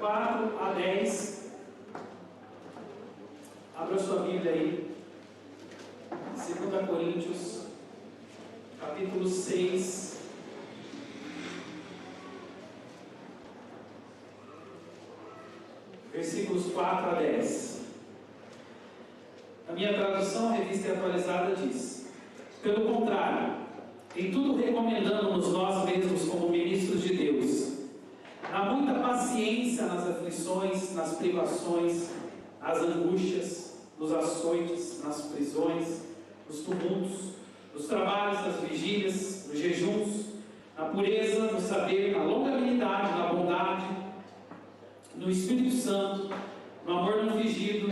4 a 10. Abra sua Bíblia aí. 2 Coríntios, capítulo 6. Versículos 4 a 10. A minha tradução, a Revista Atualizada, diz: pelo contrário, em tudo recomendamos nós mesmos como ministros de Deus, na muita paciência nas aflições, nas privações, nas angústias, nos açoites, nas prisões, nos tumultos, nos trabalhos, nas vigílias, nos jejuns, na pureza, no saber, na longanimidade, na bondade, no Espírito Santo, no amor não fingido,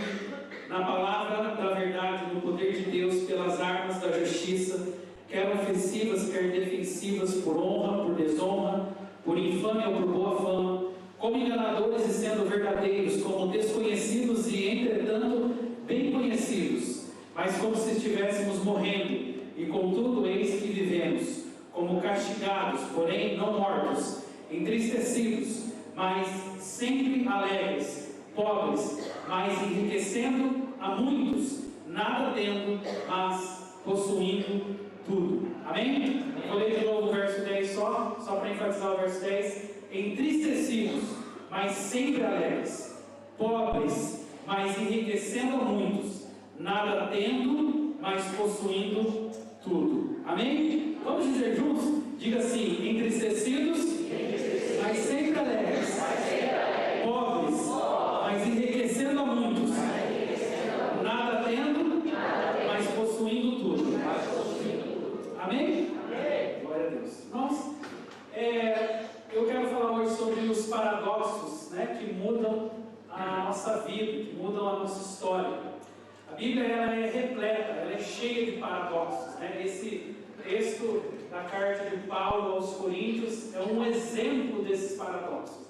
na palavra da verdade, no poder de Deus, pelas armas da justiça, quer ofensivas, quer defensivas, por honra, por desonra, por infâmia ou por boa fama, como enganadores e sendo verdadeiros, como desconhecidos e entretanto bem conhecidos, mas como se estivéssemos morrendo, e contudo eis que vivemos, como castigados, porém não mortos, entristecidos, mas sempre alegres, pobres, mas enriquecendo a muitos, nada tendo, mas possuindo tudo. Amém? Vou ler de novo o verso 10 só para enfatizar o verso 10. Entristecidos, mas sempre alegres, pobres, mas enriquecendo a muitos, nada tendo, mas possuindo tudo. Amém? Vamos dizer juntos? Diga assim: entristecidos, mas sempre alegres, pobres, mas enriquecendo a muitos, nada tendo, mas possuindo tudo. Amém? Glória a Deus. Irmãos, eu quero falar hoje sobre os paradoxos, que mudam a nossa vida, que mudam a nossa história. A Bíblia ela é repleta, ela é cheia de paradoxos. Esse texto da carta de Paulo aos Coríntios é um exemplo desses paradoxos.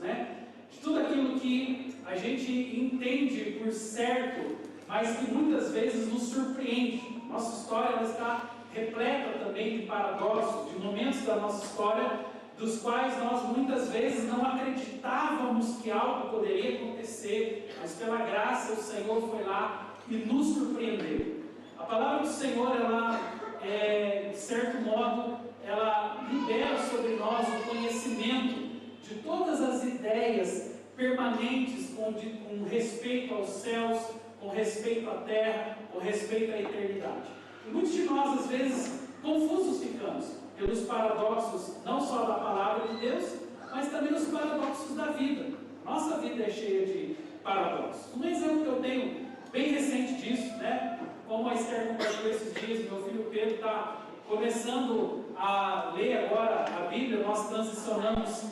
De tudo aquilo que a gente entende por certo, mas que muitas vezes nos surpreende. Nossa história ela está repleta também de paradoxos, de momentos da nossa história, dos quais nós muitas vezes não acreditávamos que algo poderia acontecer, mas pela graça o Senhor foi lá e nos surpreendeu. A palavra do Senhor, ela, de certo modo, ela libera sobre nós o conhecimento de todas as ideias permanentes com respeito aos céus, com respeito à terra, com respeito à eternidade. E muitos de nós, às vezes, confusos ficamos pelos paradoxos, não só da palavra de Deus, mas também os paradoxos da vida. Nossa vida é cheia de paradoxos. Um exemplo que eu tenho bem recente disso, como a Esther compartilhou esses dias, meu filho Pedro está começando a ler agora a Bíblia. Nós transicionamos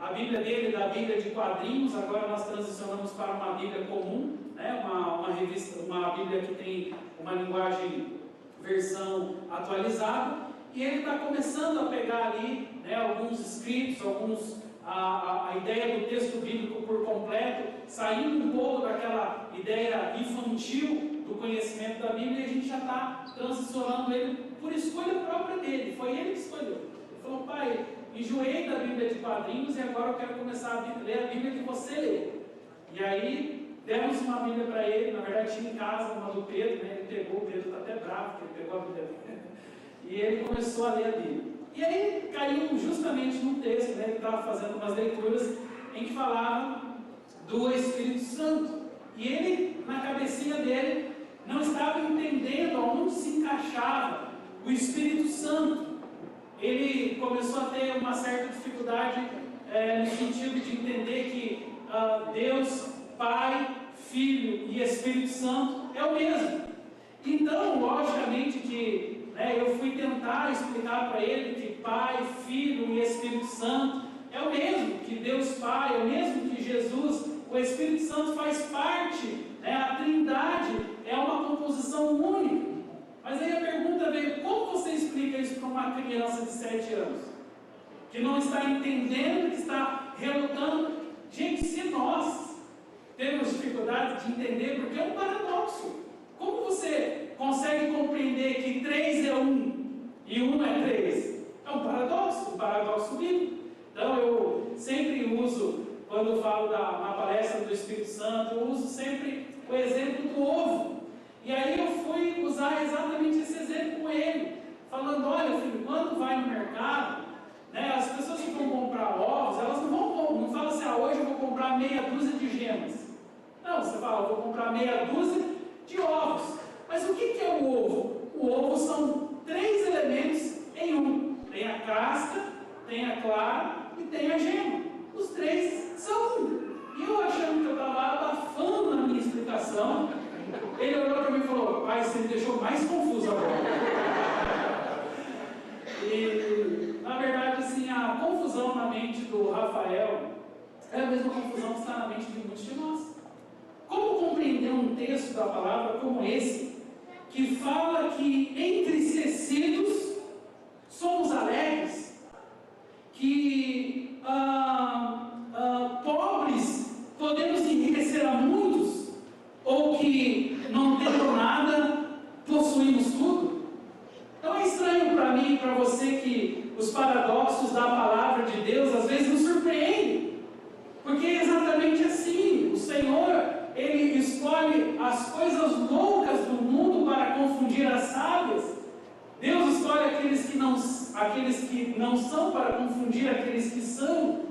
a Bíblia dele da Bíblia de quadrinhos, agora nós transicionamos para uma Bíblia comum, uma revista, uma Bíblia que tem uma linguagem, versão atualizada, e ele está começando a pegar ali alguns escritos, a ideia do texto bíblico por completo, saindo um pouco daquela ideia infantil do conhecimento da Bíblia, e a gente já está transicionando ele por escolha própria dele. Foi ele que escolheu. Ele falou: pai, enjoei da Bíblia de quadrinhos e agora eu quero começar a ler a Bíblia que você lê. E aí demos uma Bíblia para ele. Na verdade tinha em casa uma do Pedro, ele pegou, o Pedro está até bravo porque ele pegou a Bíblia dele. E ele começou a ler a Bíblia. E aí caiu justamente num texto, ele estava fazendo umas leituras em que falava do Espírito Santo. E ele, na cabecinha dele, não estava entendendo aonde se encaixava o Espírito Santo. Ele começou a ter uma certa dificuldade no sentido de entender que Deus, Pai, Filho e Espírito Santo é o mesmo. Então, logicamente que eu fui tentar explicar para ele que Pai, Filho e Espírito Santo é o mesmo, que Deus Pai é o mesmo que Jesus, o Espírito Santo faz parte, a Trindade é uma composição única. Mas aí a pergunta veio: como você explica isso para uma criança de 7 anos? Que não está entendendo, que está relutando. Gente, se nós temos dificuldade de entender, porque é um paradoxo. Como você consegue compreender que 3 é 1 e 1 é 3? É um paradoxo bíblico. Então eu sempre uso, quando eu falo na palestra do Espírito Santo, eu uso sempre o exemplo do ovo. E aí eu fui usar exatamente esse exemplo com ele, falando: olha, filho, quando vai no mercado, né, as pessoas que vão comprar ovos, elas não falam assim: hoje eu vou comprar meia dúzia de gemas. Não, você fala: eu vou comprar meia dúzia de ovos. Mas o que é o ovo? O ovo são 3 elementos em um. Tem a casca, tem a clara e tem a gema. Os 3 são um. E eu achando que eu estava abafando na minha explicação, ele olhou para mim e falou: pai, você me deixou mais confuso agora. E, na verdade, assim, a confusão na mente do Rafael é a mesma confusão que está na mente de muitos de nós. Como compreender um texto da palavra como esse, que fala que entristecidos somos alegres, que pobres podemos enriquecer a muitos, ou que não tendo nada, possuímos tudo? Então é estranho para mim e para você que os paradoxos da palavra de Deus às vezes nos surpreendem, porque é exatamente assim. O Senhor, Ele escolhe as coisas loucas do mundo para confundir as sábias. Deus escolhe aqueles que não são para confundir aqueles que são.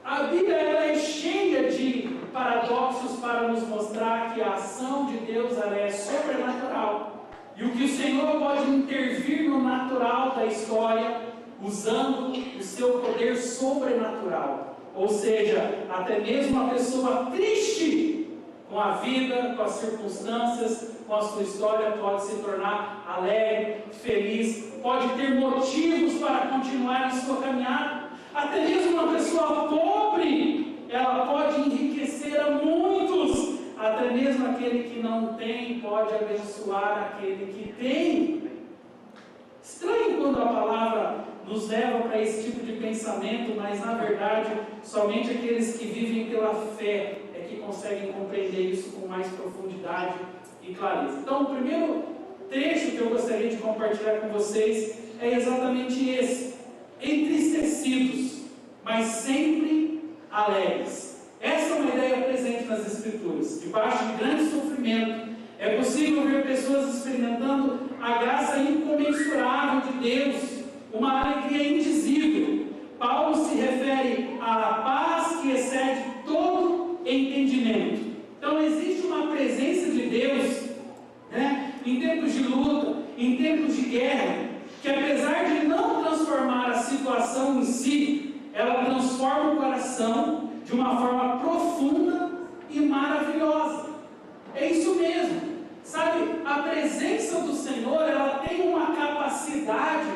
A Bíblia ela é cheia de paradoxos para nos mostrar que a ação de Deus ela é sobrenatural. E o que o Senhor pode intervir no natural da história, usando o seu poder sobrenatural. Ou seja, até mesmo uma pessoa triste com a vida, com as circunstâncias, com a sua história, pode se tornar alegre, feliz, pode ter motivos para continuar em sua caminhada. Até mesmo uma pessoa pobre, ela pode enriquecer a muitos. Até mesmo aquele que não tem pode abençoar aquele que tem. Estranho quando a palavra nos leva para esse tipo de pensamento, mas na verdade, somente aqueles que vivem pela fé é que conseguem compreender isso com mais profundidade e clareza. Então, o primeiro trecho que eu gostaria de compartilhar com vocês é exatamente esse: entristecidos, mas sempre alegres. Essa é uma ideia presente nas Escrituras. Debaixo de grande sofrimento, é possível ver pessoas experimentando a graça incomensurável de Deus, uma alegria indizível. Paulo se refere à paz que excede todo entendimento. Então existe uma presença de Deus, né, em tempos de luta, em tempos de guerra, que apesar de não transformar a situação em si, ela transforma o coração de uma forma profunda e maravilhosa. É isso mesmo. Sabe, a presença do Senhor, ela tem uma capacidade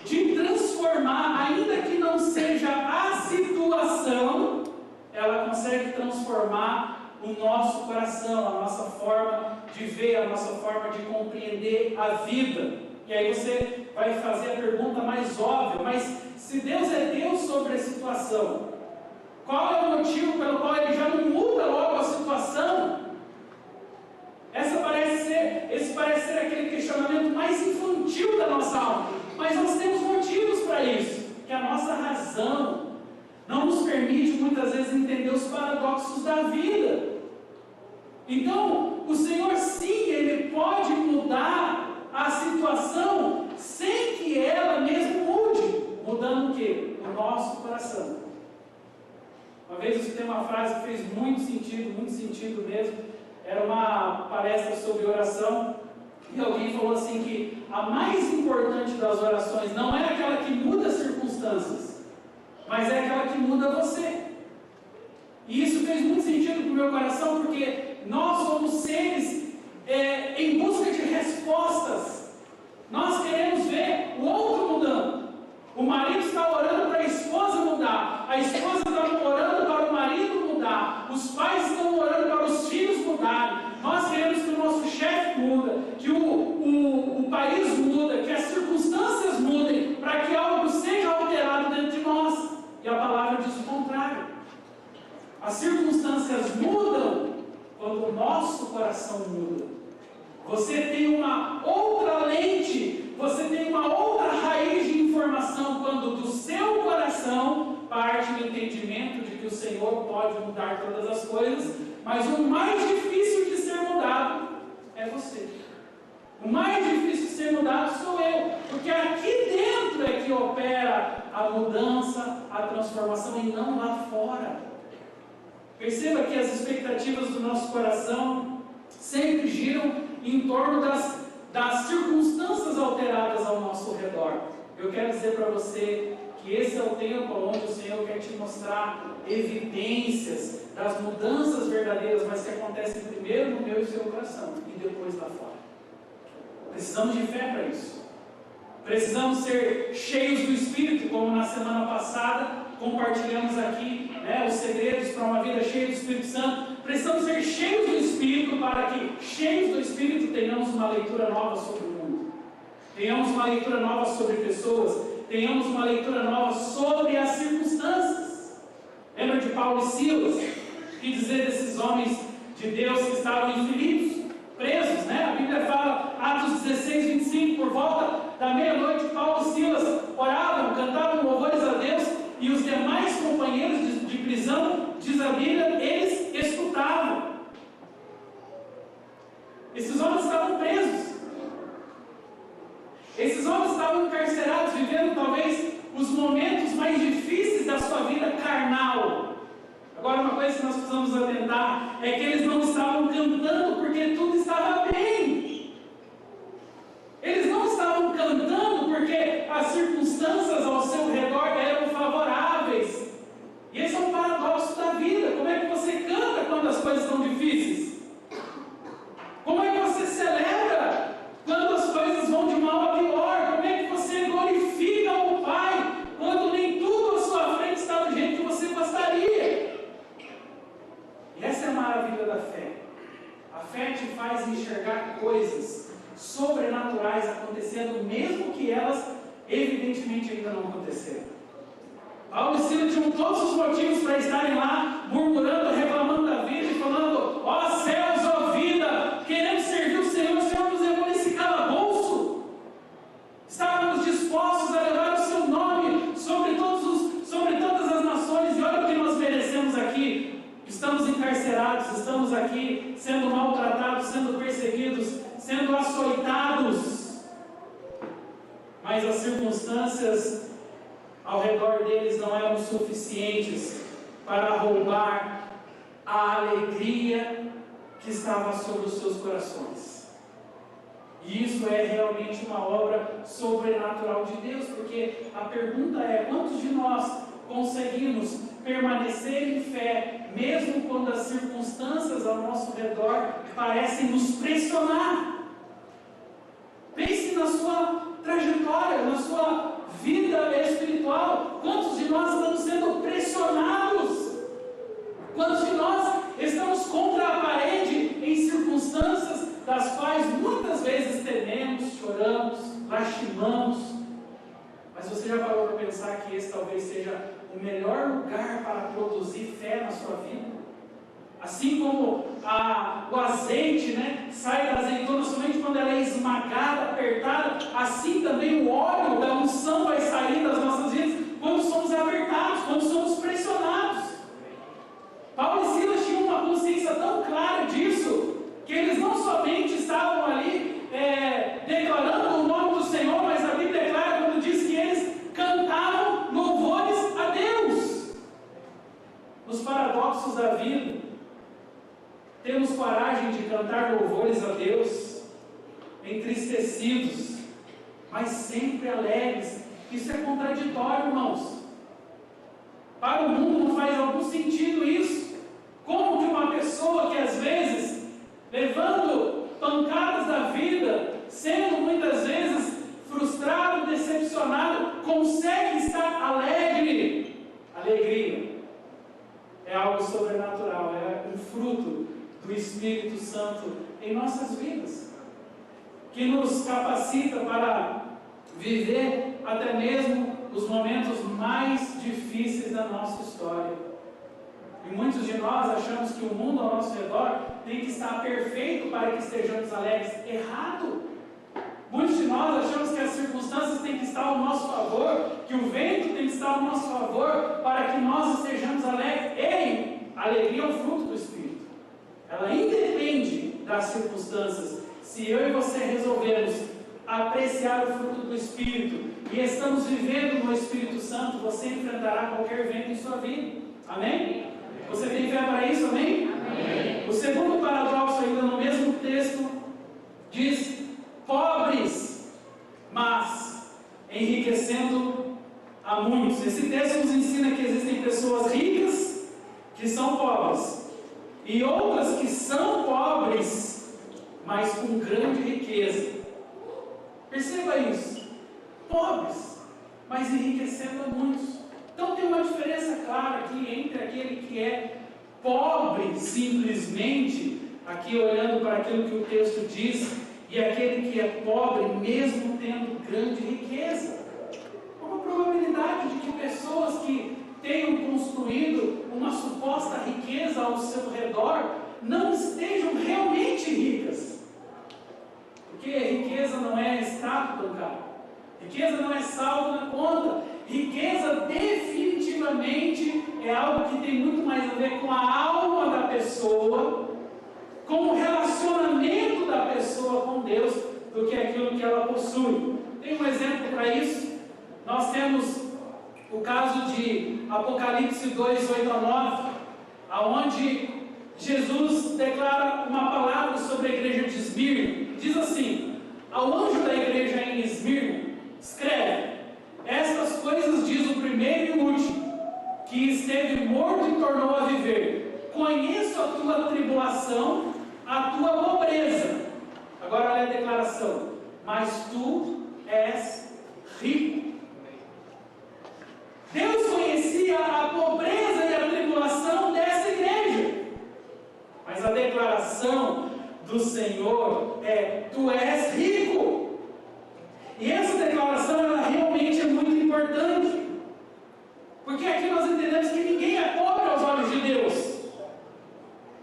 de transformar, ainda que não seja a situação, ela consegue transformar o nosso coração, a nossa forma de ver, a nossa forma de compreender a vida. E aí você vai fazer a pergunta mais óbvia: mas se Deus é Deus sobre a situação, qual é o motivo pelo qual Ele já não muda logo a situação? Esse parece ser aquele questionamento mais infantil da nossa alma, mas nós temos motivos para isso, que a nossa razão não nos permite muitas vezes entender os paradoxos da vida. Então, o Senhor sim, Ele pode mudar a situação sem que ela mesmo mude. Mudando o quê? O nosso coração. Uma vez eu tenho uma frase que fez muito sentido mesmo. Era uma palestra sobre oração, e alguém falou assim que a mais importante das orações não é aquela que muda as circunstâncias, mas é aquela que muda você. E isso fez muito sentido para o meu coração, porque nós somos seres em busca de respostas. Nós queremos ver o outro mudando. O marido está orando para a esposa mudar, a esposa está orando para o marido mudar, os pais estão orando para os filhos mudarem. Nós queremos que o nosso chefe muda, que o país muda, que as circunstâncias mudem, para que algo seja alterado dentro de nós. E a palavra diz o contrário. As circunstâncias mudam quando o nosso coração muda. Você tem uma outra lente, você tem uma outra raiz de informação quando do seu coração parte o entendimento de que que o Senhor pode mudar todas as coisas, mas o mais difícil de ser mudado é você. O mais difícil de ser mudado sou eu, porque aqui dentro é que opera a mudança, a transformação, e não lá fora. Perceba que as expectativas do nosso coração sempre giram em torno das circunstâncias alteradas ao nosso redor. Eu quero dizer para você que esse é o tempo onde o Senhor quer te mostrar evidências das mudanças verdadeiras, mas que acontecem primeiro no meu e seu coração e depois lá fora. Precisamos de fé para isso. Precisamos ser cheios do Espírito, como na semana passada compartilhamos aqui, os segredos para uma vida cheia do Espírito Santo. Precisamos ser cheios do Espírito para que, cheios do Espírito, tenhamos uma leitura nova sobre o mundo. Tenhamos uma leitura nova sobre pessoas. Tenhamos uma leitura nova sobre as circunstâncias. Lembra de Paulo e Silas? O que dizer desses homens de Deus que estavam em Filipos, presos, A Bíblia fala, Atos 16, 25, por volta da meia-noite, Paulo e Silas oravam, cantavam louvores a Deus, e os demais companheiros de prisão, diz a Bíblia, eles escutavam. Esses homens estavam presos. Esses homens estavam encarcerados, vivendo talvez os momentos mais difíceis da sua vida carnal. Agora, uma coisa que nós precisamos atentar é que eles não estavam cantando porque tudo estava bem. Eles não estavam cantando porque as circunstâncias ao seu redor eram favoráveis. E esse é um paradoxo da vida. Como é que você canta quando as coisas estão difíceis? Como é que você celebra quando as coisas vão de mal a pior? Como é que você glorifica o Pai quando nem tudo à sua frente está do jeito que você gostaria? E essa é a maravilha da fé. A fé te faz enxergar coisas sobrenaturais acontecendo, mesmo que elas evidentemente ainda não aconteceram. Paulo e Silas tinham todos os motivos para estarem lá murmurando, reclamando da vida e falando: ó céus, ó vida, queremos servir o Senhor nos levou nesse calabouço. Estávamos dispostos a levar o seu nome sobre todas as nações, e olha o que nós merecemos aqui. Estamos encarcerados, estamos aqui sendo maltratados, sendo perseguidos, sendo açoitados, mas as circunstâncias ao redor deles não eram suficientes para roubar a alegria que estava sobre os seus corações. E isso é realmente uma obra sobrenatural de Deus, porque a pergunta é: quantos de nós conseguimos permanecer em fé, mesmo quando as circunstâncias ao nosso redor parecem nos pressionar? Pense na sua trajetória, na sua vida espiritual. Quantos de nós estamos sendo pressionados? Quantos de nós estamos contra a parede em circunstâncias das quais muitas vezes tememos, choramos, lastimamos? Mas você já parou para pensar que esse talvez seja o melhor lugar para produzir fé na sua vida? Assim como o azeite, sai da azeitona somente quando ela é esmagada, apertada, assim também o óleo da unção vai sair das nossas vidas quando somos apertados, quando somos pressionados. Paulo e Silas tinham uma consciência tão clara disso, que eles não somente estavam ali declarando o nome do Senhor, mas a Bíblia é clara quando diz que eles cantavam louvores a Deus. Nos paradoxos da vida, temos coragem de cantar louvores a Deus, entristecidos, mas sempre alegres. Isso é contraditório, irmãos. Para o mundo não faz algum sentido isso. Como que uma pessoa que às vezes, levando pancadas da vida, sendo muitas vezes frustrado, decepcionado, consegue estar alegre? Alegria é algo sobrenatural, é um fruto do Espírito Santo em nossas vidas, que nos capacita para viver até mesmo os momentos mais difíceis da nossa história. E muitos de nós achamos que o mundo ao nosso redor tem que estar perfeito para que estejamos alegres. Errado! Muitos de nós achamos que as circunstâncias têm que estar ao nosso favor, que o vento tem que estar ao nosso favor, para que nós estejamos alegres. Ei, a alegria é o fruto do Espírito. Ela independe das circunstâncias. Se eu e você resolvermos apreciar o fruto do Espírito e estamos vivendo no Espírito Santo, você enfrentará qualquer vento em sua vida. Amém? Você tem fé para isso? Amém? Amém. O segundo paradoxo, ainda no mesmo texto, diz: pobres, mas enriquecendo a muitos. Esse texto nos ensina que existem pessoas ricas que são pobres e outras que são pobres, mas com grande riqueza. Perceba isso: pobres, mas enriquecendo a muitos. Então tem uma diferença clara aqui entre aquele que é pobre simplesmente, aqui olhando para aquilo que o texto diz, e aquele que é pobre mesmo tendo grande riqueza. Há uma probabilidade de que pessoas que tenham construído uma suposta riqueza ao seu redor não estejam realmente ricas. Porque riqueza não é extrato bancário, riqueza não é saldo na conta. Riqueza definitivamente é algo que tem muito mais a ver com a alma da pessoa, com o relacionamento da pessoa com Deus, do que aquilo que ela possui. Tem um exemplo para isso. Nós temos o caso de Apocalipse 2, 8 a 9, aonde Jesus declara uma palavra sobre a igreja de Esmirna. Diz assim: ao anjo da igreja em Esmirna, escreve: estas coisas diz o primeiro e o último, que esteve morto e tornou a viver. Conheço a tua tribulação, a tua pobreza. Agora olha a declaração: mas tu és rico. Deus conhecia a pobreza e a tribulação dessa igreja, mas a declaração do Senhor é: tu és rico. E essa declaração, ela realmente é muito importante, porque aqui nós entendemos que ninguém é pobre aos olhos de Deus.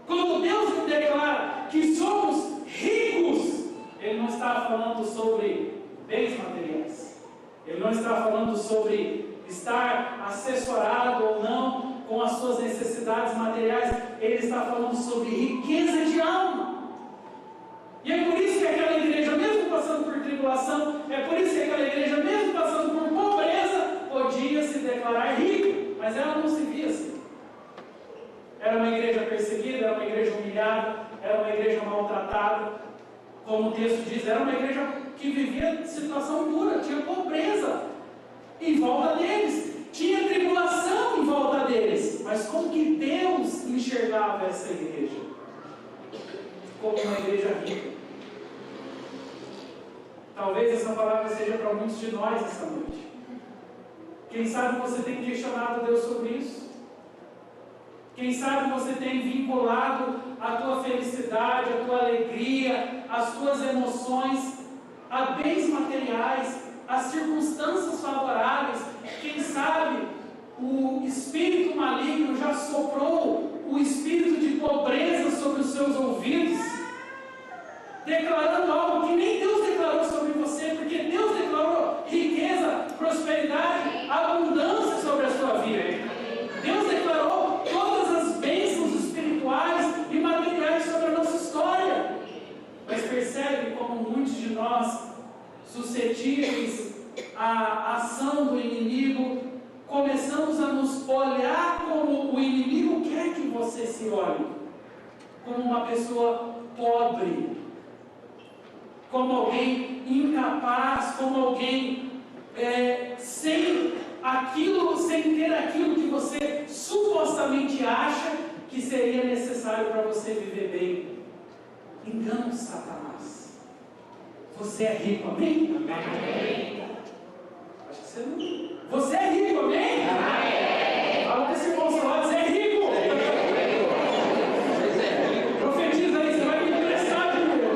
Quando Deus declara que somos ricos, Ele não está falando sobre bens materiais, Ele não está falando sobre estar assessorado ou não com as suas necessidades materiais. Ele está falando sobre riqueza de alma. E é por isso que aquela igreja, mesmo passando por tribulação, é por isso que aquela igreja, mesmo passando por pobreza, podia se declarar rica, mas ela não se via assim. Era uma igreja perseguida, era uma igreja humilhada, era uma igreja maltratada, como o texto diz, era uma igreja que vivia situação dura, tinha pobreza em volta deles, tinha tribulação em volta deles, mas como que Deus enxergava essa igreja? Como uma igreja rica. Talvez essa palavra seja para muitos de nós esta noite. Quem sabe você tem questionado Deus sobre isso? Quem sabe você tem vinculado a tua felicidade, a tua alegria, as tuas emoções a bens materiais, a circunstâncias favoráveis. Quem sabe o espírito maligno já soprou o espírito de pobreza sobre os seus ouvidos, declarando algo que nem Deus declarou sobre você, porque Deus declarou riqueza, prosperidade, abundância sobre a sua vida. Deus declarou todas as bênçãos espirituais e materiais sobre a nossa história. Mas percebe como muitos de nós, suscetíveis à ação do inimigo, começamos a nos olhar como o inimigo quer que você se olhe, como uma pessoa pobre, como alguém incapaz, como alguém sem ter aquilo que você supostamente acha que seria necessário para você viver bem. Engano de Satanás. Você é rico, amém? Amém. Acho que você não. Você é rico, amém? Amém. Fala para esse irmão seu lado, você é rico. Profetiza aí, você vai me emprestar dinheiro.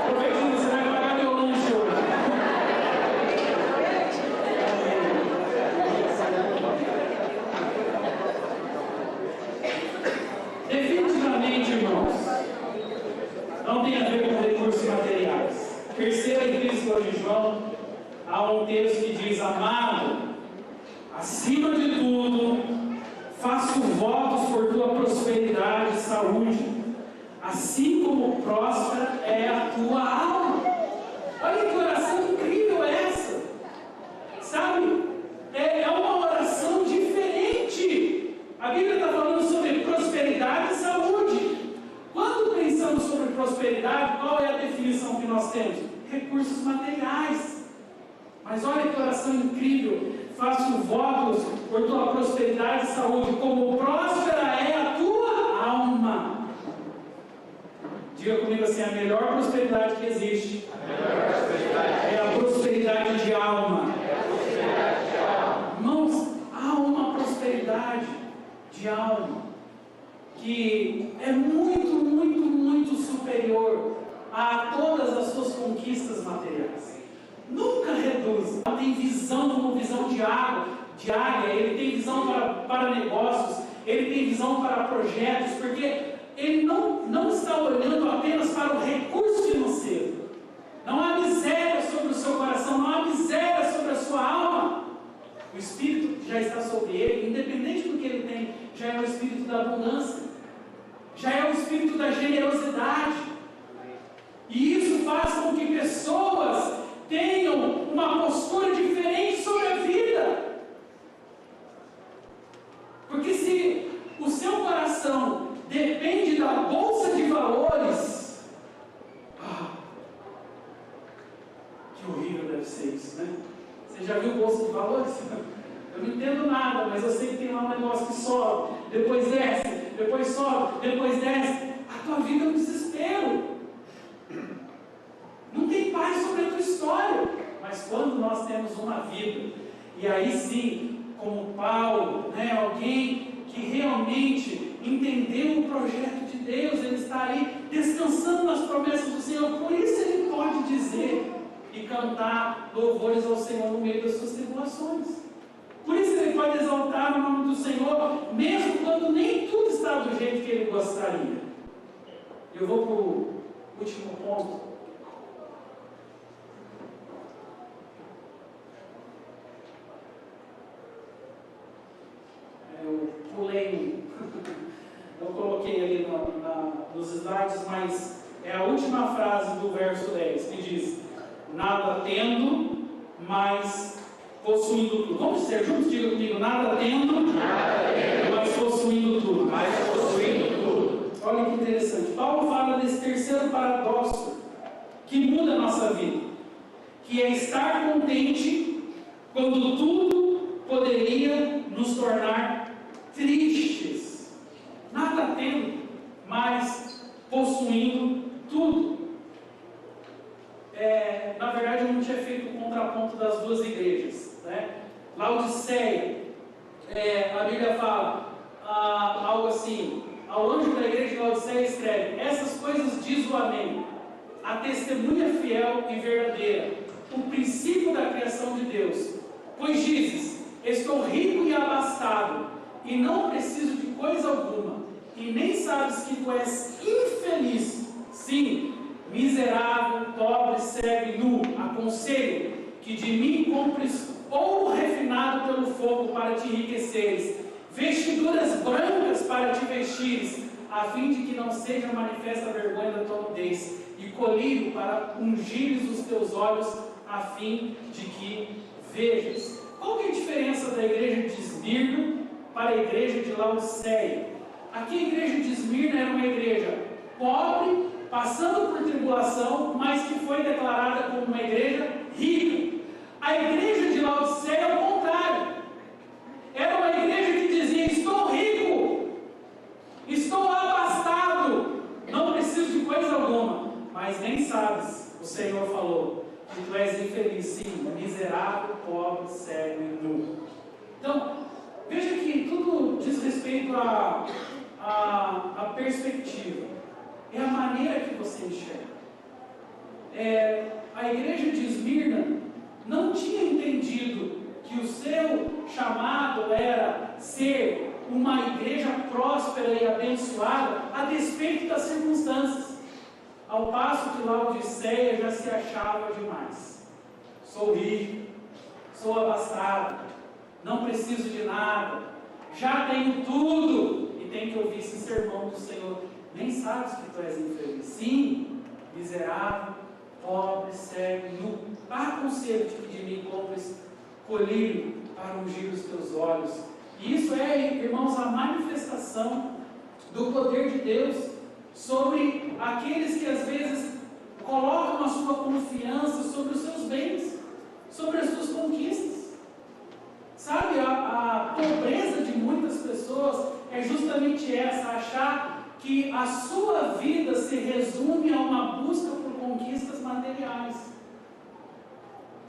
Profetiza, você vai pagar meu lanche hoje. Definitivamente, irmãos, não tem a ver com recursos materiais. Terceira Epístola de João, há um texto que diz: amado, acima de tudo, faço votos por tua prosperidade e saúde, assim como próspera é a tua alma. Olha que oração incrível é essa, sabe? É uma oração diferente. A Bíblia está falando sobre prosperidade e saúde. Quando pensamos sobre prosperidade, qual é a definição que nós temos? Recursos materiais. Mas olha que oração incrível. Faço votos por tua prosperidade e saúde, como próspera é a tua alma. Diga comigo assim: a melhor prosperidade que existe é a prosperidade de alma. Irmãos, há uma prosperidade de alma que é muito, muito, muito superior a todas as suas conquistas materiais. Nunca reduz. Ele tem visão como visão de águia, ele tem visão para negócios, ele tem visão para projetos, porque ele não está olhando apenas para o recurso financeiro. Não há miséria sobre o seu coração, não há miséria sobre a sua alma. O Espírito já está sobre ele, independente do que ele tem, já é o Espírito da abundância, já é o Espírito da generosidade. E isso faz com que pessoas tenham uma postura diferente sobre a vida. Porque se o seu coração depende da bolsa de valores, que horrível deve ser isso, né? Você já viu bolsa de valores? Eu não entendo nada, mas eu sei que tem lá um negócio que sobe, depois desce, depois sobe, depois desce. A tua vida é um desespero. Não tem paz sobre a tua história. Mas quando nós temos uma vida, e aí sim, como Paulo, né, alguém que realmente entendeu o projeto de Deus, ele está ali descansando nas promessas do Senhor, por isso ele pode dizer e cantar louvores ao Senhor no meio das suas tribulações. Por isso ele pode exaltar o nome do Senhor, mesmo quando nem tudo está do jeito que ele gostaria. Eu vou para o último ponto. Eu pulei, não coloquei ali nos slides, mas é a última frase do verso 10, que diz: nada tendo, mas possuindo tudo. Vamos dizer juntos? Diga comigo: nada tendo, mas possuindo tudo. Olha que interessante. Paulo fala desse terceiro paradoxo que muda a nossa vida, que é estar contente quando tudo poderia nos tornar tristes. Nada tendo, mas possuindo tudo. Na verdade, eu não tinha feito o contraponto das duas igrejas, né? Laodiceia, a Bíblia fala algo assim: ao anjo da igreja de Laodiceia escreve: essas coisas diz o Amém, a testemunha fiel e verdadeira, o princípio da criação de Deus. Pois dizes: estou rico e abastado, e não preciso de coisa alguma, e nem sabes que tu és infeliz, sim, miserável, pobre, cego e nu. Aconselho que de mim compres ouro refinado pelo fogo para te enriqueceres, vestiduras brancas para te vestires, a fim de que não seja manifesta a vergonha da tua nudez, e colírio para ungires os teus olhos, a fim de que vejas. Qual que é a diferença da igreja de Esmirna para a igreja de Laodiceia? Aqui a igreja de Esmirna era uma igreja pobre, passando por tribulação, mas que foi declarada como uma igreja rica. A igreja de Laodiceia é o contrário. Era uma igreja que dizia: estou rico, estou abastado, não preciso de coisa alguma. Mas nem sabes, o Senhor falou, que tu és infeliz, sim, miserável, pobre, cego e nu. Então, veja que tudo diz respeito à perspectiva. É a maneira que você enxerga. A igreja de Esmirna não tinha entendido que o seu chamado era ser uma igreja próspera e abençoada a despeito das circunstâncias. ao passo que Laodiceia já se achava demais. Sou rico, sou abastado, não preciso de nada, já tenho tudo. E tem que ouvir esse sermão do Senhor: nem sabes que tu és infeliz. Sim, miserável, pobre, cego, nu. Aconselho-te que de mim compres colírio para ungir os teus olhos. E isso é, irmãos, a manifestação do poder de Deus sobre aqueles que às vezes colocam a sua confiança sobre os seus bens, sobre as suas conquistas. Sabe, a pobreza de muitas pessoas é justamente essa: achar que a sua vida se resume a uma busca por conquistas materiais.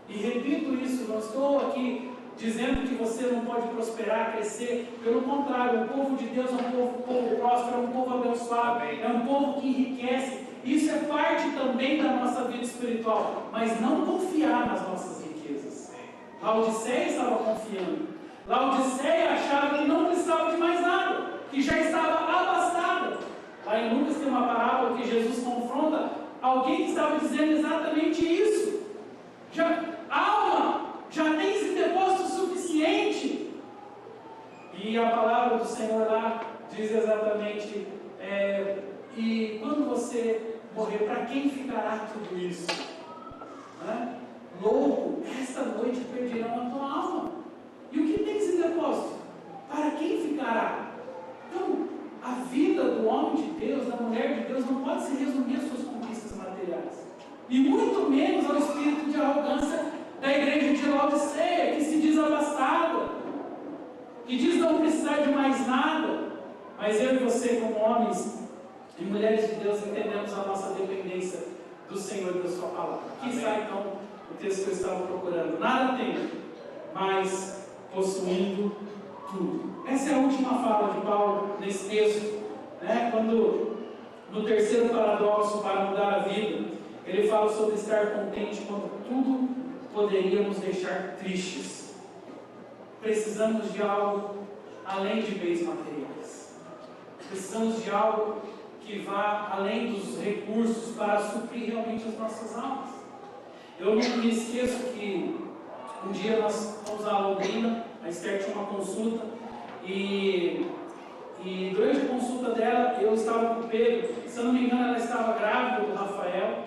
E repito isso, não estou aqui dizendo que você não pode prosperar, crescer. Pelo contrário, o povo de Deus é um povo próspero, é um povo abençoado, é um povo que enriquece. Isso é parte também da nossa vida espiritual, mas não confiar nas nossas riquezas. Laodiceia estava confiando. Laodiceia achava que não precisava de mais nada, que já estava abastada. Lá em Lucas tem uma parábola que Jesus confronta alguém que estava dizendo exatamente isso. Alma, já tens em depósito suficiente. E a palavra do Senhor lá diz exatamente: e quando você morrer, para quem ficará tudo isso? Louco, esta noite perderão a tua alma. E o que tens em depósito? Para quem ficará? Então, a vida do homem de Deus, da mulher de Deus, não pode se resumir às suas conquistas materiais. E muito menos ao espírito de arrogância da igreja de Laodiceia, que se diz abastada, que diz não precisar de mais nada. Mas eu e você, como homens e mulheres de Deus, entendemos a nossa dependência do Senhor e da sua palavra. Aqui está então o texto que eu estava procurando: nada tenho, mas possuindo tudo. Essa é a última fala de Paulo nesse texto, quando no terceiro paradoxo para mudar a vida, ele fala sobre estar contente quando tudo poderíamos deixar tristes. Precisamos de algo além de bens materiais. Precisamos de algo que vá além dos recursos para suprir realmente as nossas almas. Eu não me esqueço que um dia nós fomos a Londrina, a Esther tinha uma consulta, e durante a consulta dela eu estava com o Pedro. Se eu não me engano, ela estava grávida do Rafael,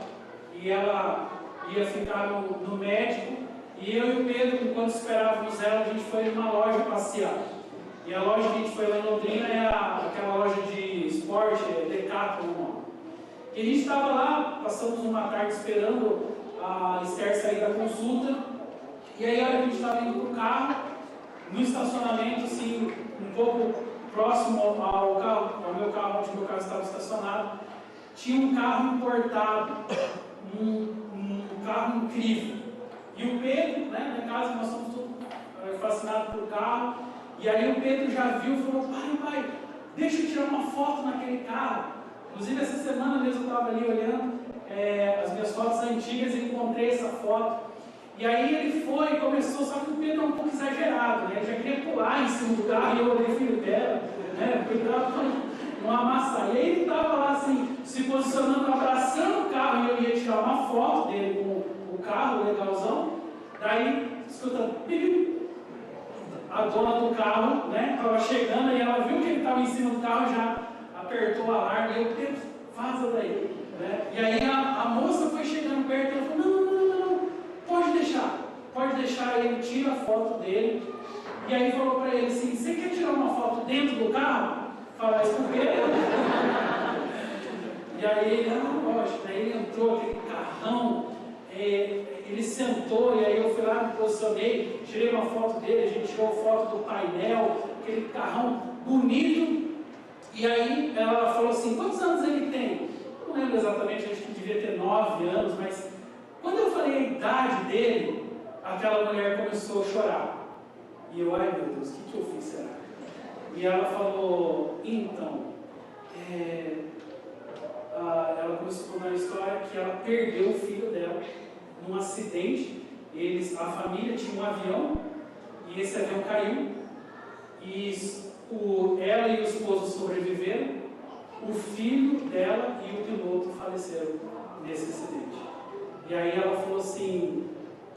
e ela ia ficar no médico, e eu e o Pedro, enquanto esperávamos ela, a gente foi numa loja passear. E a loja que a gente foi lá em Londrina é aquela loja de esporte, Decathlon. E a gente estava lá, passamos uma tarde esperando a Esther sair da consulta, e aí a hora que a gente estava indo para o carro, no estacionamento, assim, um pouco próximo ao meu carro, onde o meu carro estava estacionado, tinha um carro importado, um carro incrível. E o Pedro, lá em casa, nós somos todos fascinados pelo carro, e aí o Pedro já viu e falou: pai, deixa eu tirar uma foto naquele carro. Inclusive essa semana mesmo eu estava ali olhando as minhas fotos antigas e encontrei essa foto. E aí ele foi e começou, só que o Pedro é um pouco exagerado, ele já queria pular em cima do carro, e eu olhei filho dela, cuidado com uma massa. E aí ele estava lá assim, se posicionando, abraçando o carro, e eu ia tirar uma foto dele com o carro legalzão. Daí, escuta, a dona do carro, estava chegando, e ela viu que ele estava em cima do carro, já apertou o alarme, e eu: Pedro, vaza daí. E aí a moça foi chegando perto, e ela falou: não, pode deixar, ele tira a foto dele, e aí falou para ele assim: você quer tirar uma foto dentro do carro? Fala isso com Pedro. E aí ele: lógico. Daí ele entrou, aquele carrão, ele sentou, e aí eu fui lá, me posicionei, tirei uma foto dele, a gente tirou foto do painel, aquele carrão bonito. E aí ela falou assim: quantos anos ele tem? Não lembro exatamente, acho que devia ter 9 anos, mas quando eu falei a idade dele, aquela mulher começou a chorar. E eu: ai meu Deus, o que eu fiz, será? E ela falou: então, ela começou a contar a história que ela perdeu o filho dela num acidente. A família tinha um avião, e esse avião caiu, e ela e o esposo sobreviveram, o filho dela e o piloto faleceram nesse acidente. E aí ela falou assim: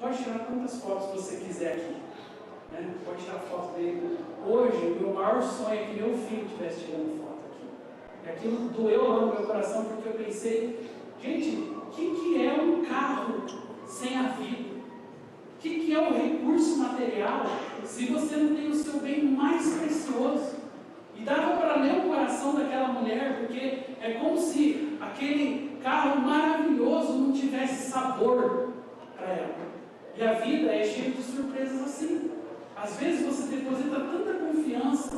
pode tirar quantas fotos você quiser aqui, né? Pode tirar foto dele. Hoje, o meu maior sonho é que meu filho estivesse tirando foto aqui. E aquilo doeu lá no meu coração, porque eu pensei: gente, o que é um carro sem a vida? O que é um recurso material se você não tem o seu bem mais precioso? E dava para ler o coração daquela mulher, porque é como se aquele carro maravilhoso não tivesse sabor para ela. E a vida é cheia de surpresas assim. Às vezes você deposita tanta confiança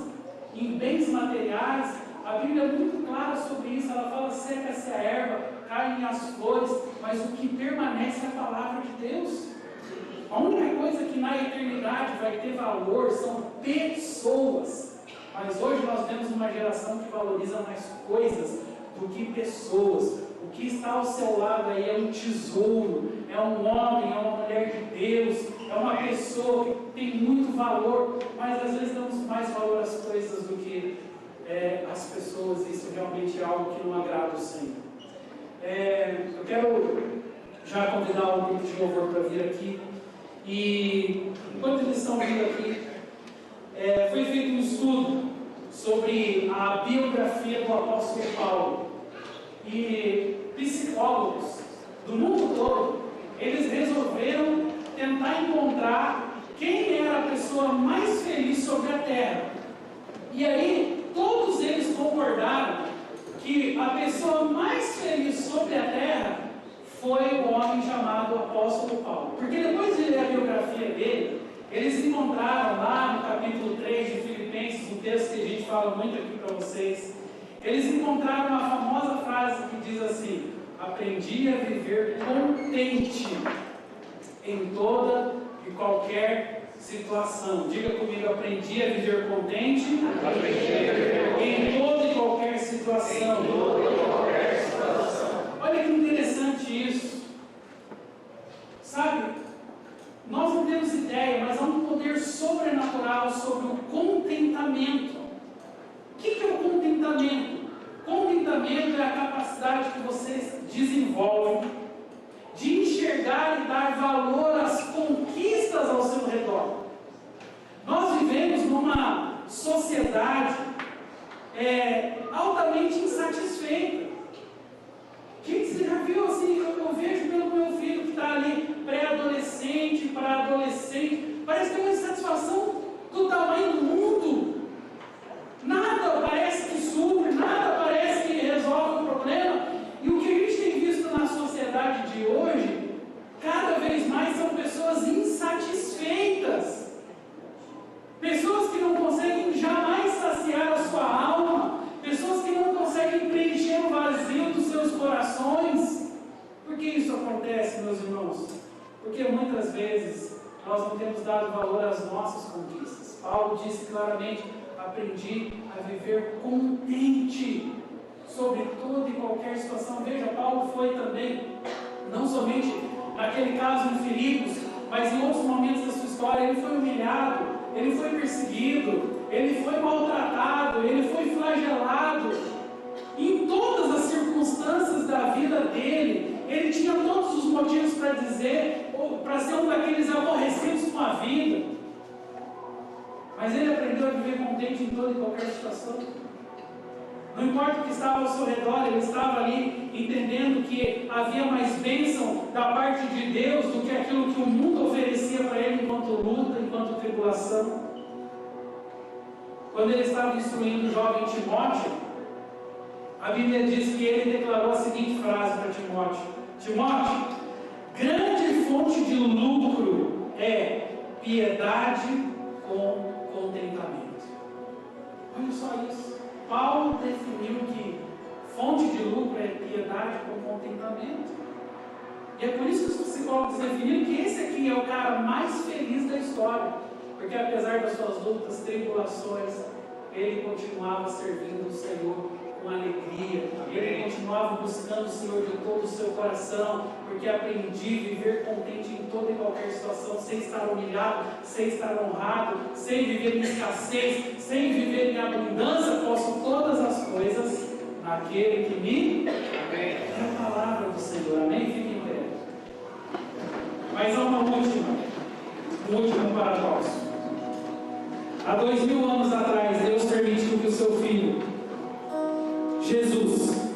em bens materiais. A Bíblia é muito clara sobre isso. Ela fala: seca-se a erva, caem as flores, mas o que permanece é a palavra de Deus. A única coisa que na eternidade vai ter valor são pessoas. Mas hoje nós temos uma geração que valoriza mais coisas do que pessoas. O que está ao seu lado aí é um tesouro, é um homem, é uma mulher de Deus, é uma pessoa que tem muito valor, mas às vezes damos mais valor às coisas do que às pessoas. Isso realmente é algo que não agrada o Senhor. Eu quero já convidar o grupo de louvor para vir aqui. E enquanto eles estão vindo aqui, foi feito um estudo sobre a biografia do apóstolo Paulo. E psicólogos do mundo todo, eles resolveram tentar encontrar quem era a pessoa mais feliz sobre a terra. E aí, todos eles concordaram que a pessoa mais feliz sobre a terra foi o homem chamado apóstolo Paulo. Porque depois de ler a biografia dele, eles encontraram lá no capítulo 3 de Filipenses, um texto que a gente fala muito aqui para vocês, eles encontraram uma famosa frase que diz assim: aprendi a viver contente em toda e qualquer situação. Diga comigo: aprendi a viver contente em toda e qualquer situação. Olha que interessante isso. Sabe, nós não temos ideia, mas há um poder sobrenatural sobre o contentamento. O que é o contentamento? Contentamento é a capacidade que você desenvolve de enxergar e dar valor às conquistas ao seu redor. Nós vivemos numa sociedade altamente insatisfeita. Gente, você já viu assim? Eu vejo pelo meu filho que está ali pré-adolescente para adolescente, parece ter uma insatisfação do tamanho do mundo. Nada parece que supre, nada parece que resolve o problema. E o que a gente tem visto na sociedade de hoje, cada vez mais são pessoas insatisfeitas. Pessoas que não conseguem jamais saciar a sua alma. Pessoas que não conseguem preencher o vazio dos seus corações. Por que isso acontece, meus irmãos? Porque muitas vezes nós não temos dado valor às nossas conquistas. Paulo disse claramente: aprendi a viver contente sobre toda e qualquer situação. Veja, Paulo foi também, não somente naquele caso em Filipos, mas em outros momentos da sua história, ele foi humilhado, ele foi perseguido, ele foi maltratado, ele foi flagelado. Em todas as circunstâncias da vida dele, ele tinha todos os motivos para dizer, ou para ser um daqueles aborrecidos com a vida. Mas ele aprendeu a viver contente em toda e qualquer situação. Não importa o que estava ao seu redor, ele estava ali entendendo que havia mais bênção da parte de Deus do que aquilo que o mundo oferecia para ele enquanto luta, enquanto tribulação. Quando ele estava instruindo o jovem Timóteo, a Bíblia diz que ele declarou a seguinte frase para Timóteo: Timóteo, grande fonte de lucro é piedade com contentamento. Olha só isso. Paulo definiu que fonte de lucro é piedade com contentamento. E é por isso que os psicólogos definiram que esse aqui é o cara mais feliz da história. Porque apesar das suas lutas, tribulações, ele continuava servindo o Senhor com alegria. Ele continuava buscando o Senhor de todo o seu coração, porque aprendi a viver contente em toda e qualquer situação, sem estar humilhado, sem estar honrado, sem viver em escassez, sem viver em abundância. Posso todas as coisas aquele que me... É a palavra do Senhor, amém? Fique em pé. Mas há um último paradoxo. Há 2000 anos atrás, Deus permitiu que o seu Filho, Jesus,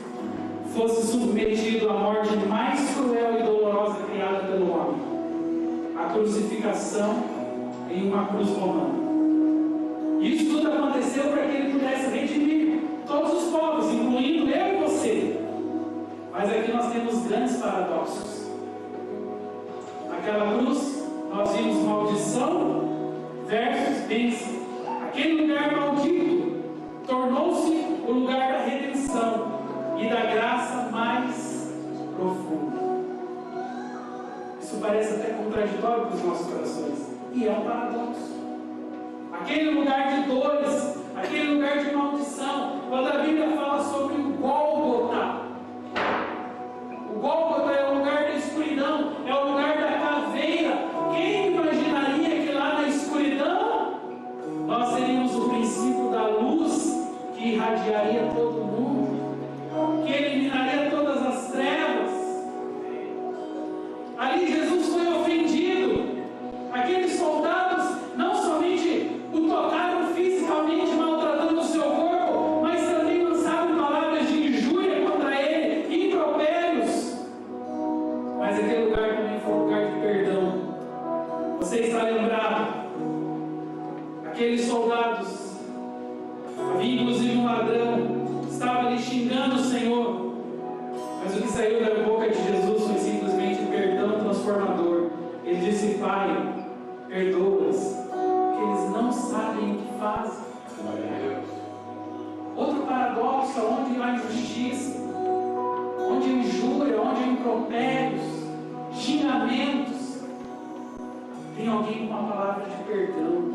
fosse submetido à morte mais cruel e dolorosa criada pelo homem, a crucificação em uma cruz romana. Isso tudo aconteceu para que Ele pudesse redimir todos os povos, incluindo eu e você. Mas aqui nós temos grandes paradoxos. Naquela cruz, nós vimos maldição versus bênção. Aquele lugar maldito tornou-se o lugar da redenção e da graça mais profunda. Isso parece até contraditório para os nossos corações. E é um paradoxo. Aquele lugar de dores, aquele lugar de maldição, quando a Bíblia fala sobre o Gólgota. O Gólgota é o lugar da escuridão, é o lugar da caveira. Quem imaginaria que lá na escuridão nós seríamos o princípio da luz que irradiaria todo mundo, que eliminaria todas as trevas? Ali Jesus foi ofendido. Aqueles soldados não somente o tocaram fisicamente, maltratando o seu corpo, mas também lançaram palavras de injúria contra ele, impropérios. Mas aquele lugar também foi um lugar de perdão. Você está lembrado? Aqueles soldados, havia inclusive um ladrão, estava ali xingando o Senhor, mas o que saiu da boca de Jesus foi simplesmente perdão transformador. Ele disse: Pai, perdoa-os, porque eles não sabem o que fazem. Outro paradoxo, onde há injustiça, onde há injúria, onde há impropérios, xingamentos, tem alguém com uma palavra de perdão.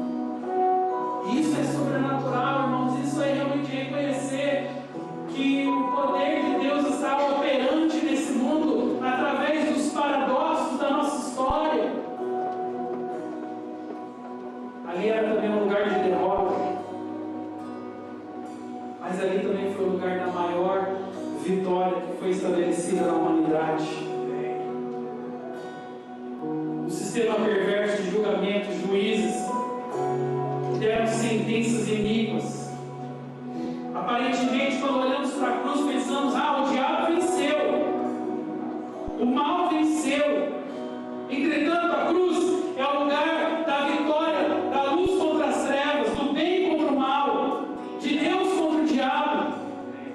Isso é sobrenatural, irmãos. Isso é realmente reconhecer que o poder de Deus está operante nesse mundo através dos paradoxos da nossa história. Ali era também um lugar de derrota, mas ali também foi o lugar da maior vitória que foi estabelecida na humanidade. O sistema perverso de julgamento, juízes deram sentenças iníquas. Aparentemente, quando olhamos para a cruz, pensamos: o diabo venceu, o mal venceu. Entretanto, a cruz é o lugar da vitória, da luz contra as trevas, do bem contra o mal, de Deus contra o diabo.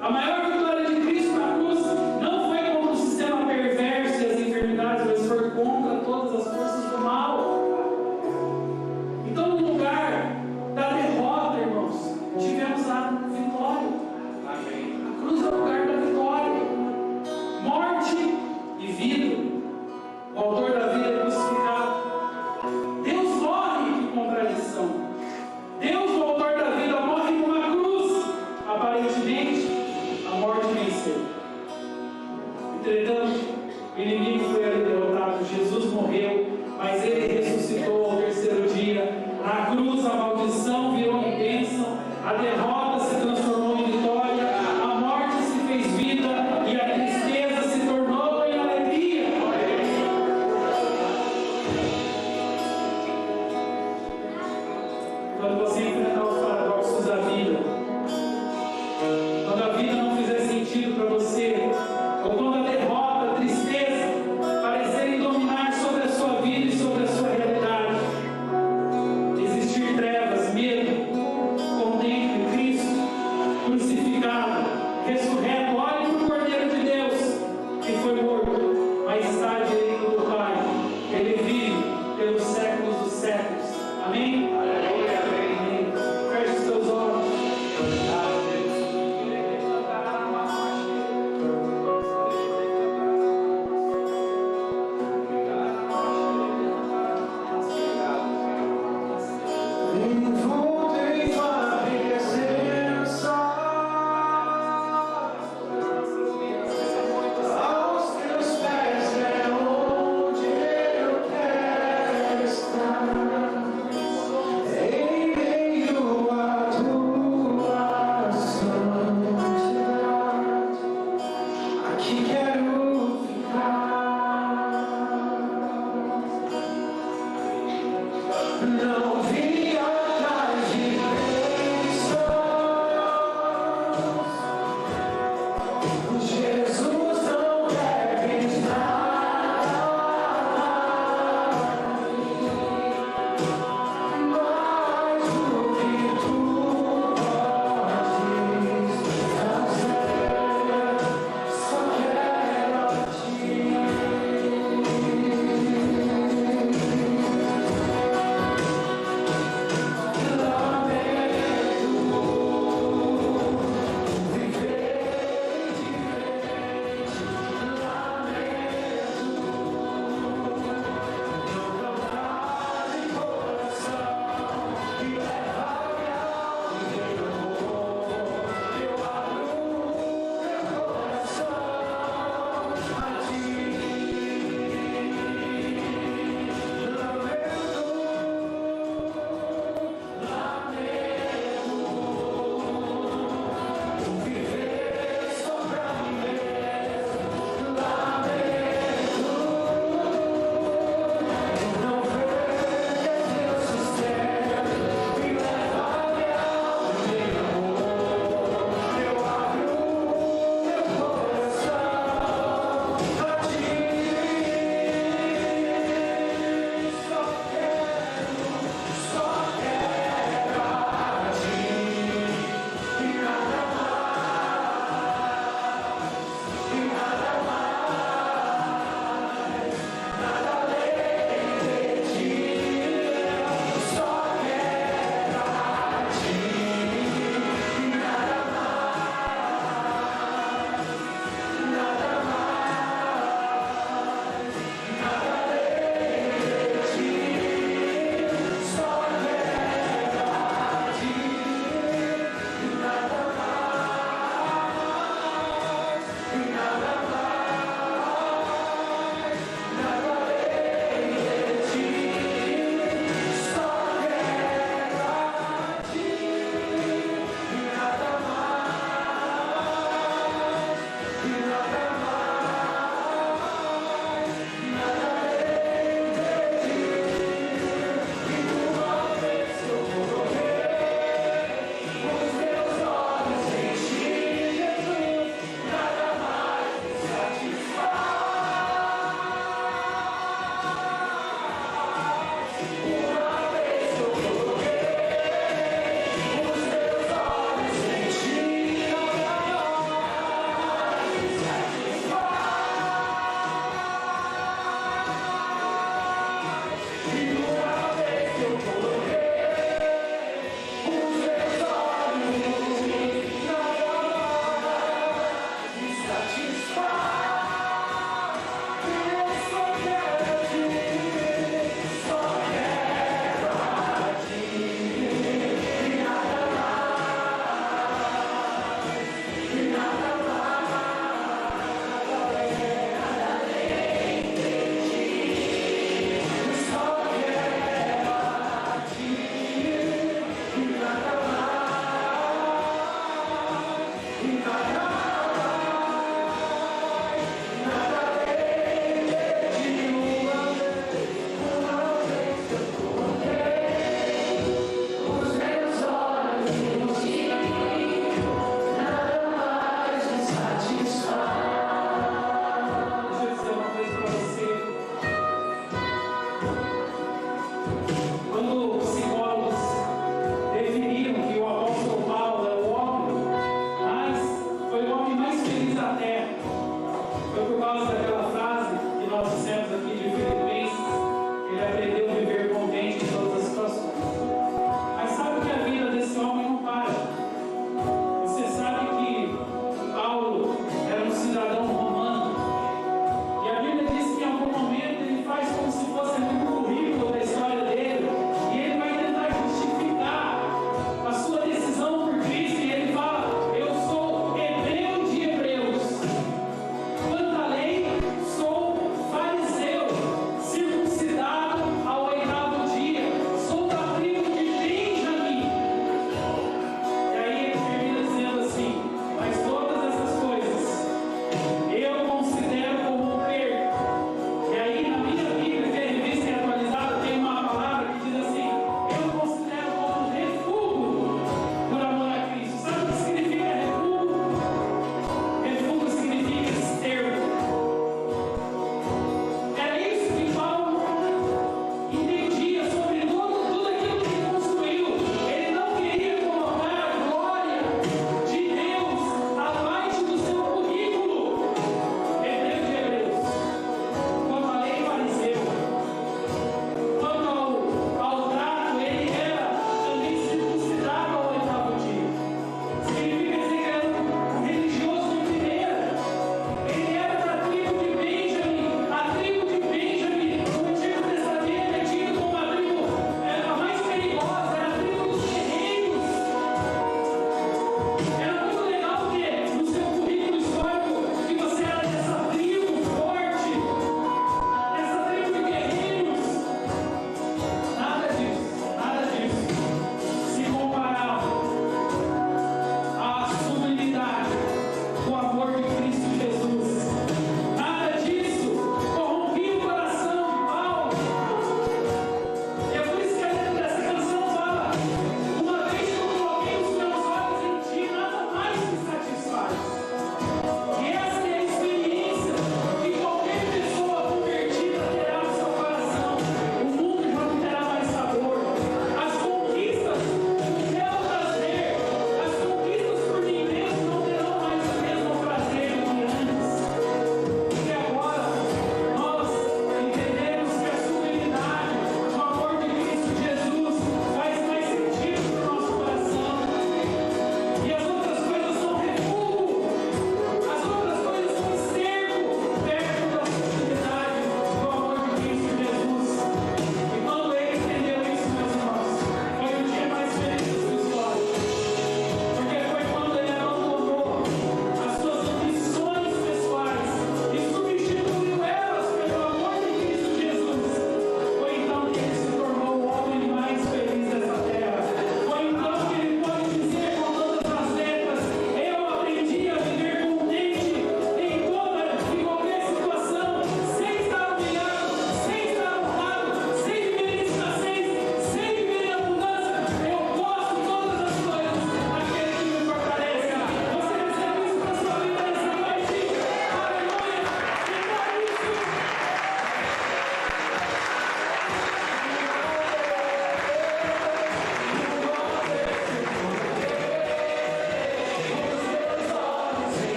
A maior vitória de Cristo na cruz não foi contra o sistema perverso e as enfermidades, mas foi contra todas as forças do mal. Então, no lugar da derrota, irmãos, tivemos a vitória. A cruz é o lugar da vitória. Morte e vida. O autor da vida é crucificado. Deus morre, que contradição. Deus, o autor da vida, morre numa cruz. Aparentemente, a morte Psicólogos definiram que o apóstolo Paulo é o homem mais, foi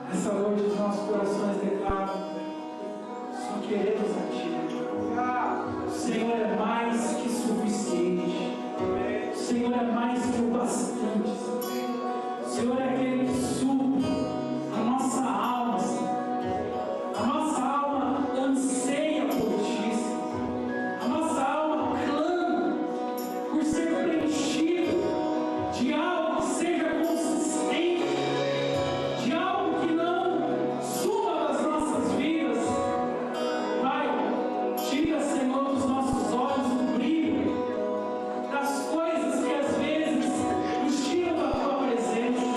Nessa noite os nossos corações declaram: só queremos a Ti. O Senhor é mais que suficiente. O Senhor é mais que o bastante. O Senhor é aquele que supre a nossa alma. A nossa alma anseia por Ti. A nossa alma clama por ser preenchida de algo que seja consistente, de algo que não suma das nossas vidas. Pai, tira, Senhor, dos nossos olhos o brilho das coisas que às vezes nos tiram da Tua presença.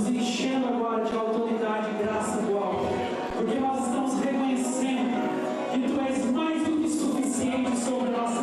nos enchendo agora de autoridade e graça do alto, porque nós estamos reconhecendo que Tu és mais do que suficiente sobre a nossa